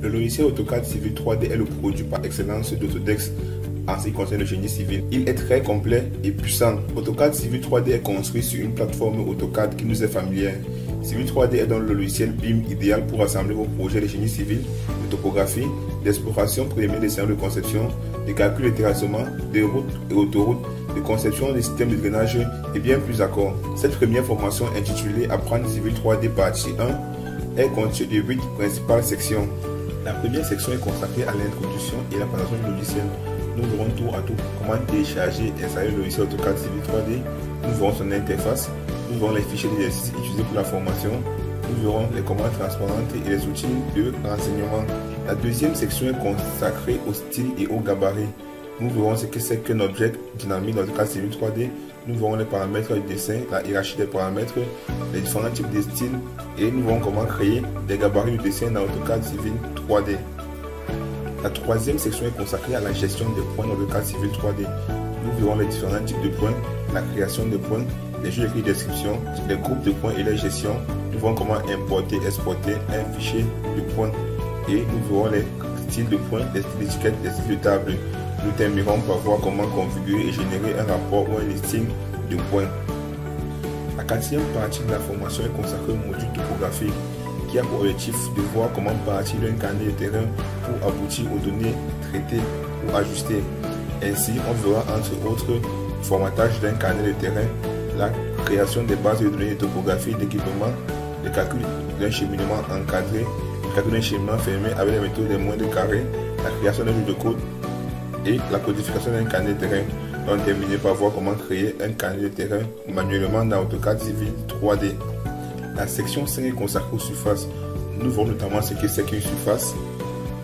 Le logiciel AutoCAD Civil 3D est le produit par excellence d'Autodesk en ce qui concerne le génie civil. Il est très complet et puissant. AutoCAD Civil 3D est construit sur une plateforme AutoCAD qui nous est familière. Civil 3D est donc le logiciel BIM idéal pour assembler vos projets de génie civil, de topographie, d'exploration, préliminaire des scénarios de conception, de calcul de terrassement, de routes et autoroutes, de conception des systèmes de drainage et bien plus encore. Cette première formation intitulée Apprendre Civil 3D partie 1 est constituée de 8 principales sections. La première section est consacrée à l'introduction et la présentation du logiciel. Nous verrons tour à tour comment télécharger et installer le logiciel AutoCAD Civil 3D. Nous verrons son interface. Nous verrons les fichiers d'exercice utilisés pour la formation. Nous verrons les commandes transparentes et les outils de renseignement. La deuxième section est consacrée au style et au gabarit. Nous verrons ce que c'est qu'un objet dynamique dans AutoCAD Civil 3D. Nous verrons les paramètres du dessin, la hiérarchie des paramètres, les différents types de styles et nous verrons comment créer des gabarits de dessin dans AutoCAD Civil 3D. La troisième section est consacrée à la gestion des points dans AutoCAD Civil 3D. Nous verrons les différents types de points, la création de points, les jeux de description, les groupes de points et la gestion. Nous verrons comment importer, exporter un fichier de points et nous verrons les styles de points, les styles d'étiquettes, les styles de table. Nous terminerons par voir comment configurer et générer un rapport ou un listing de points. La quatrième partie de la formation est consacrée au module topographique qui a pour objectif de voir comment partir d'un carnet de terrain pour aboutir aux données traitées ou ajustées. Ainsi, on verra entre autres le formatage d'un carnet de terrain, la création des bases de données de topographie d'équipement, le calcul d'un cheminement encadré, le calcul d'un cheminement fermé avec les méthodes des moindres carrés, la création d'un jeu de code et la codification d'un carnet de terrain. On termine par voir comment créer un carnet de terrain manuellement dans AutoCAD Civil 3D. La section 5 est consacrée aux surfaces. Nous verrons notamment ce que c'est qu'une surface,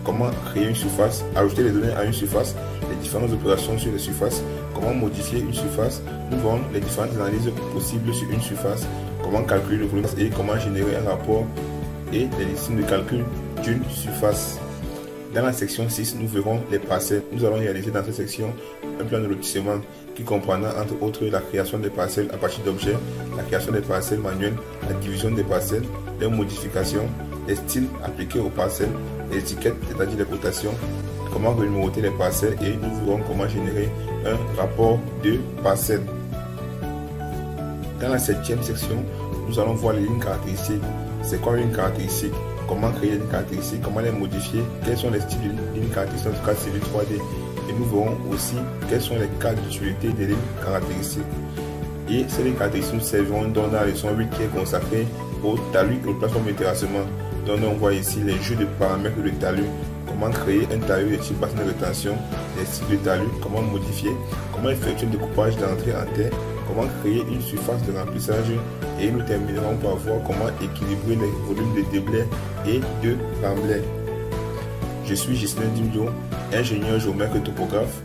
comment créer une surface, ajouter les données à une surface, les différentes opérations sur les surfaces, comment modifier une surface. Nous verrons les différentes analyses possibles sur une surface, comment calculer le volume et comment générer un rapport et les listings de calcul d'une surface. Dans la section 6, nous verrons les parcelles. Nous allons réaliser dans cette section un plan de lotissement qui comprendra entre autres la création des parcelles à partir d'objets, la création des parcelles manuelles, la division des parcelles, les modifications, les styles appliqués aux parcelles, les étiquettes, c'est-à-dire les cotations, comment renuméroter les parcelles et nous verrons comment générer un rapport de parcelles. Dans la 7e section, nous allons voir les lignes caractéristiques. C'est quoi une caractéristique? Comment créer des caractéristiques, comment les modifier, quels sont les styles de lignes caractéristiques dans AutoCAD Civil 3D. Et nous verrons aussi quels sont les cas d'utilité des lignes caractéristiques. Et ces lignes caractéristiques nous serviront dans la leçon 8 qui est consacrée au talus et aux plateformes de terrassement. Donc on voit ici les jeux de paramètres de talus, comment créer un talus de type bassin de rétention, les styles de talus, comment modifier, comment effectuer un découpage d'entrée en terre, comment créer une surface de remplissage et nous terminerons par voir comment équilibrer les volumes de déblais et de remblais. Je suis Ghislain Dimdio, ingénieur géomètre et topographe.